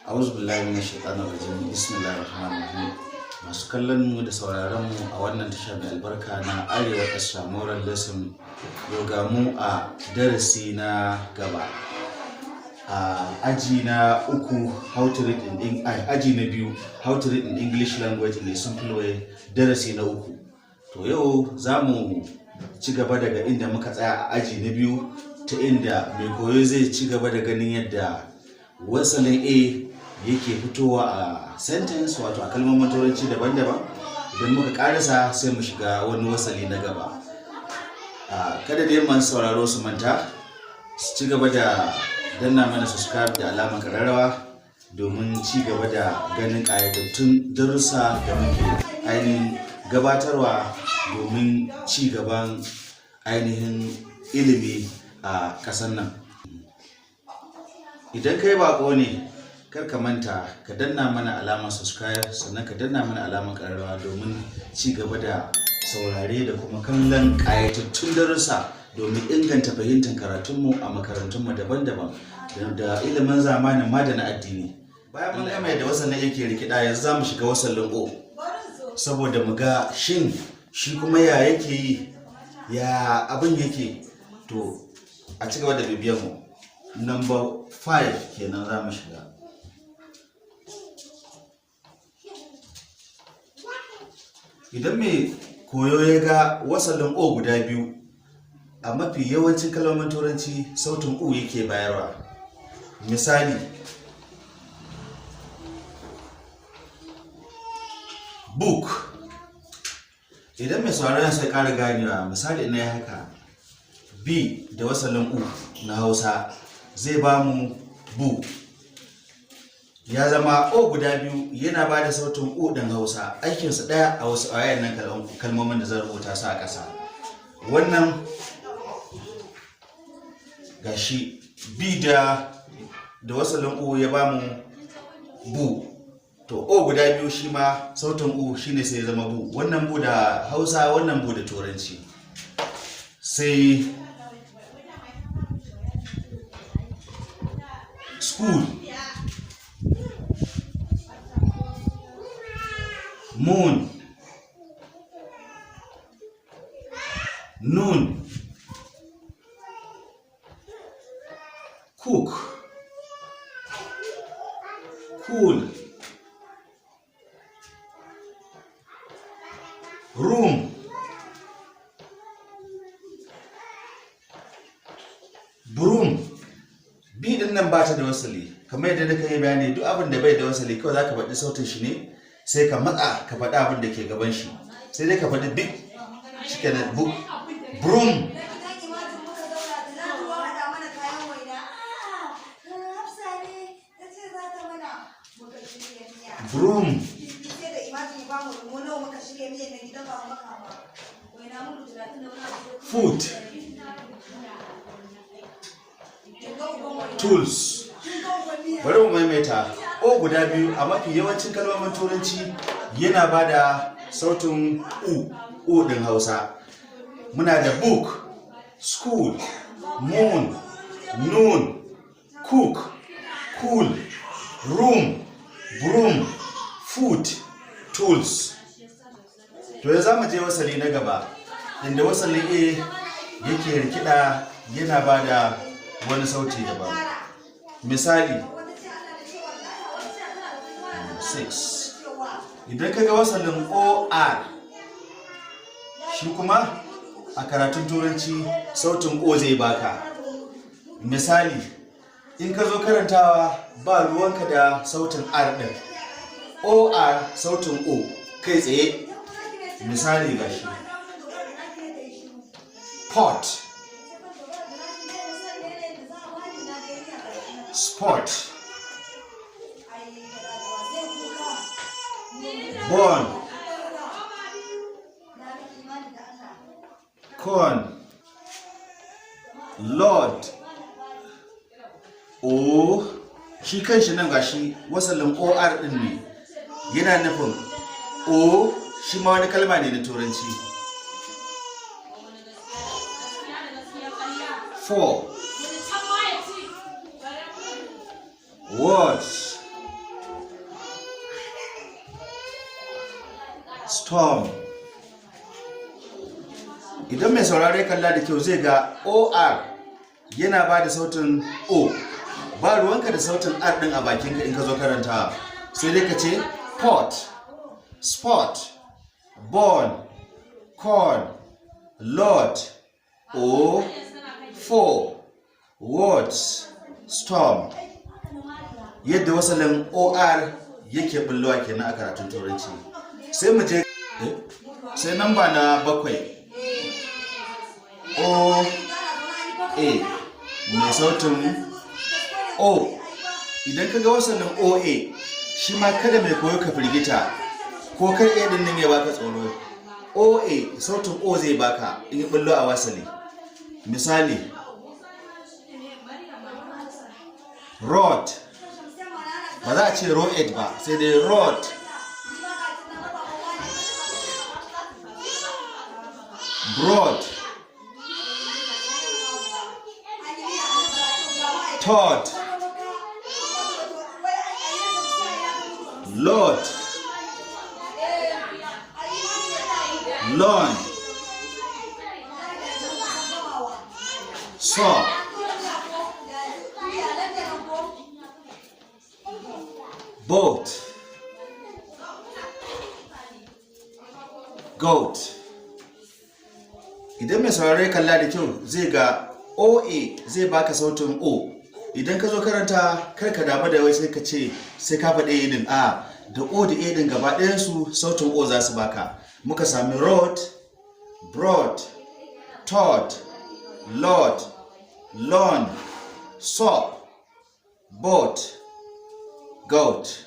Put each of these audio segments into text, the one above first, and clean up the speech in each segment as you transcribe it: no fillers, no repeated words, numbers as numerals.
A'udhu billahi minash shaitanir rajim. Bismillahir rahmanir rahim. Masu kallon mu da sauraron mu a wannan tasha mai albarka na Arewa Extra Moral Lesson, yau ga mu a darasi na gaba. Aji na uku, how to read in aji na biyu, how to read in English language in a simple way, darasi na uku. To yau za mu ci gaba daga inda muka tsaya a aji na biyu, ta inda mai koyo zai ci gaba da ganin yadda wasalin A yake fitowa a sentence, wato a kalmomin turanci daban-daban. Idan muka karasa sai mu shiga wani wasali na gaba. Kada dai masu sauraro su manta su ci gaba da danna mana subscribe da alamar kararrawa domin ci gaba da ganin ƙayatattun darussa da muke ainihin gabatarwa domin ci gaban ainihin ilimi a ƙasar nan. Idan kai bako ne, kar ka manta ka danna mana alamar subscribe, sannan ka danna mana alamar ƙararrawa domin ci gaba da saurare da kuma kallon ƙayatattun darussa domin inganta fahimtar karatunmu a makarantunmu daban-daban da ilimin zamanin ma da na addini. Bayan mun gama yadda wasannin yake rikida, yanzu za mu shiga wasallin O, saboda mu ga shin shi kuma ya yake yi, ya abin yake. To a ci gaba da bibiyan mu. Number 5 kenan za mu shiga. Idan mai koyo ya ga wasalin O guda biyu, a mafi yawancin kalmomin turanci sautin U yake bayarwa. Misali, book. Idan mai sauraron sai ƙara ganewa, misali ina ya haka, B da wasalin U na Hausa zai ba mu bu. Ya zama O guda biyu yana ba da sautin U ɗin Hausa, aikinsa ɗaya a wasu wayannan kalmomin da zan rubuta su a ƙasa. Wannan gashi B da wasalin U ya ba mu bu. To O guda biyu shi ma sautin U shine sai ya zama bu. Wannan bu da Hausa, wannan bu da Turanci. Sai school, moon, noon, cook, cool, room, broom. B din nan ba ta da wasali, kamar yadda nake yi bayani, duk abin da bai da wasali kawai zaka faɗi sautin shi ne, sai ka matsa ka faɗi abin da ke gaban shi. Sai dai ka faɗi big, shikenan, broom, broom, food, tools. Bari mu maimaita. O guda biyu a mafi yawancin kalmomin turanci yana ba da sautin U din Hausa. Muna da book, school, moon, noon, cook, cool, room, broom, food, tools. To yanzu za mu je wasali na gaba, inda wasalin A yake rikida yana ba da wani sauti daban. Misali 6. Idan ka ga wasalin OR, shi kuma a karatun turanci sautin O zai baka. Misali, in ka zo karantawa ba ruwanka da sautin R ɗin, OR sautin O kai tsaye. Misali gashi, pot, sport, born, corn, lord. O shi kanshi nan gashi wasalin OR din ne, yana nufin O shi ma wani kalma ne na turanci. 4, words, storm. Idan mai saurare kalla da kyau zai ga OR yana ba da sautin O. Ba ruwanka da sautin R ɗin a bakinka in ka zo karantawa. Sai dai ka ce pot, spot, born, corn, lot, O, for, words, storm. Yadda wasalin OR yake bullowa kenan a karatun turanci. Sai mu je sai namba na 7. O A mai sautin O. Idan ka ga wasalin OA shi ma kada mai koyo ka firgita ko kar A din nan ya baka tsoro. OA sautin O zai baka in yi bullo a wasali. Misali road, ba za a ce road ba sai dai road. Broad, Todd, Lord, Lawn, Saw, Boat, Goat. Idan mai saurare kalla da kyau zai ga OA zai baka sautin O. Idan ka zo karanta kar ka damu da wai sai ka ce sai ka faɗi A din A da O da A din gaba ɗayan su sautin O za su baka. Muka sami road, broad, todd, lord, lawn, saw, boat, goat.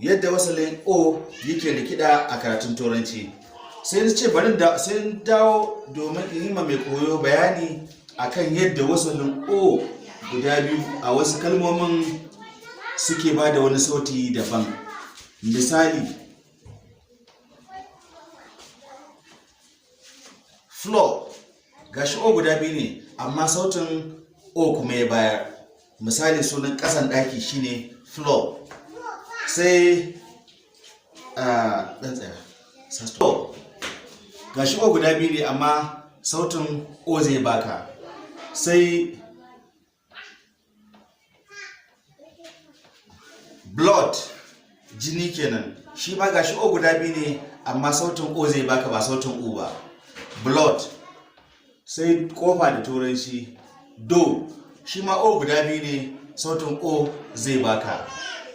Yadda wasalin O yake rikida a karatun turanci. Sai na ce bari da sai dawo domin in yi ma mai koyo bayani akan yadda wasalin O guda biyu a wasu kalmomin suke ba da wani sauti daban. Misali floor, gashi O guda biyu ne amma sautin O kuma ya bayar. Misali sunan ƙasan ɗaki shine floor. Sai ɗan tsaya store, gashi O guda biyu ne amma sautin O zai baka. Sai blood, jini kenan, shi ma gashi O guda biyu ne amma sautin O zai baka ba sautin U ba. Blood. Sai kofa da turanci door, shi ma O guda biyu ne sautin O zai baka.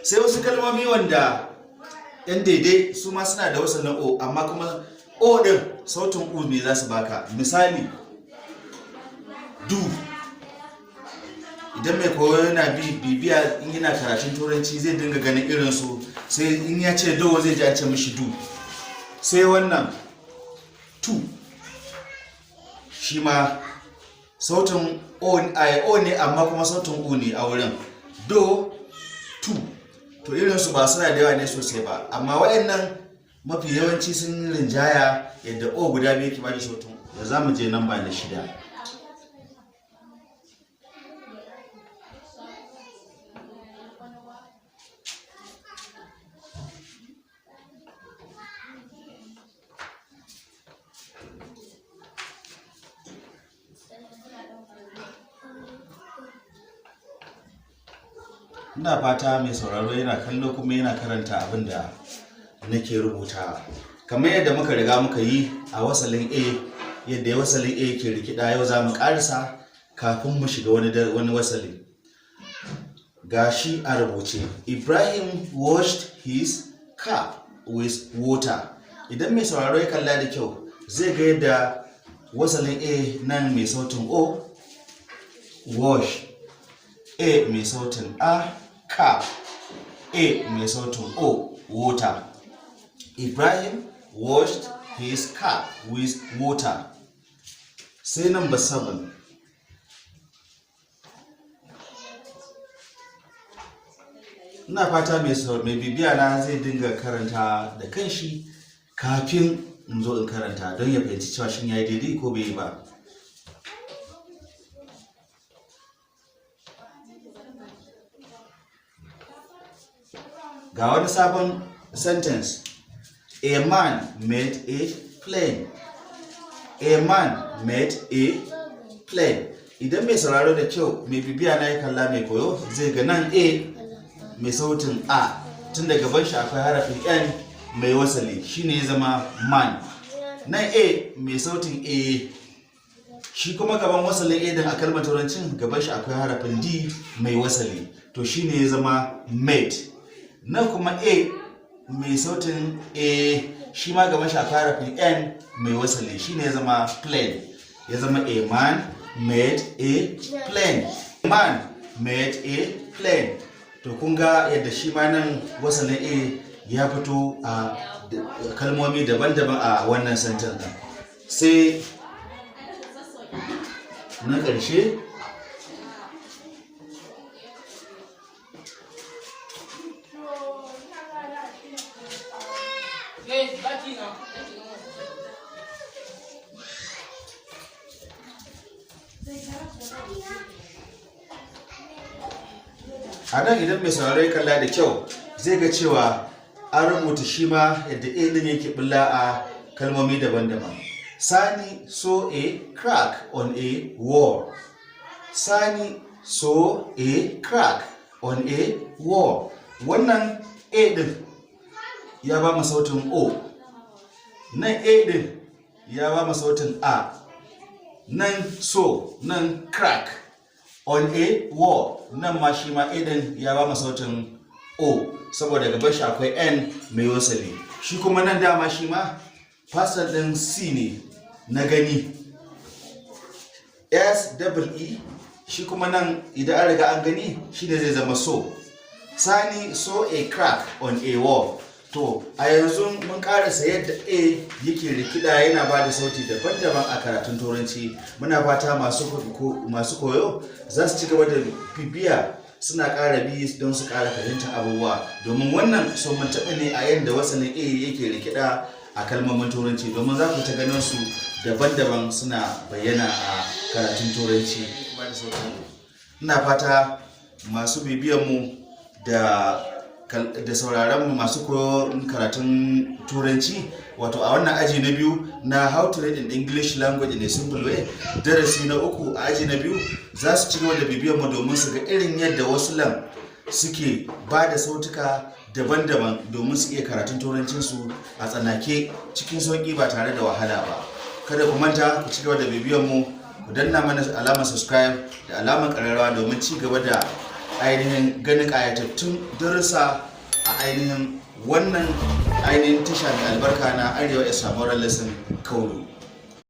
Sai wasu kalmomi wanda yan daidai su ma suna da wasalin O amma kuma O din sautin U ne za su baka. Misali do. Idan mai koyo yana bibiya in yana karatun turanci zai dinga ganin irin su. Sai in ya ce do zai ji a ce mishi do. Sai wannan to, shi ma sautin O ne amma kuma sautin U ne a wurin. Do, to. To irin su ba suna da yawa ne sosai ba amma waɗannan mafi yawanci sun rinjaya yadda O guda biyu ke bada sautin. Da za mu je namba na 6. Ina fata mai sauraro yana kallo kuma yana karanta abin da nake rubutawa. Kamar yadda muka riga muka yi a wasalin A, yadda wasalin A ke rikida, yau za mu karisa kafin mu shiga wani wasali. Gashi a rubuce, Ibrahim washed his car with water. Idan mai sauraro ya kalla da kyau zai ga yadda wasalin A nan mai sautin O, wash, A mai sautin A, car, A mai sautin O, water. Ibrahim washed his car with water. Sai number 7. Ina fata mai bibiya na zai dinga karanta da kanshi kafin in zo in karanta don ya fahimci cewa shin yayi daidai ko bai yi ba. Ga wani sabon sentence. A man made a plane. A man made a plane. Idan mai sauraro da kyau mai bibiya na ya kalla mai koyo zai ga nan A mai sautin A tun daga gaban shi akwai harafin N mai wasali shine ya zama man. Nan A mai sautin A shi kuma gaban wasalin A din a kalmar turancin gaban shi akwai harafin D mai wasali to shine ya zama made. Nan kuma A mai sautin A shi ma gaban shi akwai harafin N mai wasali shine ya zama plane. Ya zama a man made a plane. Man made a plane. To kun ga yadda shi ma nan wasalin A ya fito a kalmomi daban-daban a wannan sentence din. Sai na ƙarshe a nan idan mai sauraro kalla da kyau zai ga cewa an rubuta shi ma yadda A din yake bulla a kalmomi daban-daban. Sani saw a crack on a wall. Sani saw a crack on a wall. Wannan A din ya ba mu sautin O. Nan A din ya ba mu sautin A. Nan so, nan crack on a wall. Nan ma shi ma A din ya ba mu sautin O saboda gaban shi akwai N mai wasali. Shi kuma nan dama shi ma fasal din C ne na gani. SEE shi kuma nan idan an riga an gani shi ne zai zama so. Sani saw a crack on a wall. To a yanzu mun karasa yadda A yake rikida yana ba da sauti daban-daban a karatun turanci. Muna fata masu koyo za su ci gaba da bibiya suna ƙara bi don su ƙara fahimtar abubuwa, domin wannan so mun taɓa ne a yadda wasalin A yake rikida a kalmomin turanci, domin za ku ta ganin su daban-daban suna bayyana a karatun turanci. Ina fata masu bibiyanmu da sauraron mu masu koyon karatun turanci wato a wannan aji na biyu na how to read in English language in a simple way, darasi na 3 a aji na biyu, za su ci gaba da bibiyar mu domin su ga irin yadda wasu suke ba da sautuka daban-daban domin su iya karatun turancin su a tsanake cikin sauki ba tare da wahala ba. Kada ku manta ku ci gaba da bibiyar mu, ku danna mana alamar subscribe da alamar ƙararrawa domin ci gaba da ainihin ganin ƙayatattun darussa a ainihin wannan tasha mai albarka na Arewa Islamic Lesson Koyo.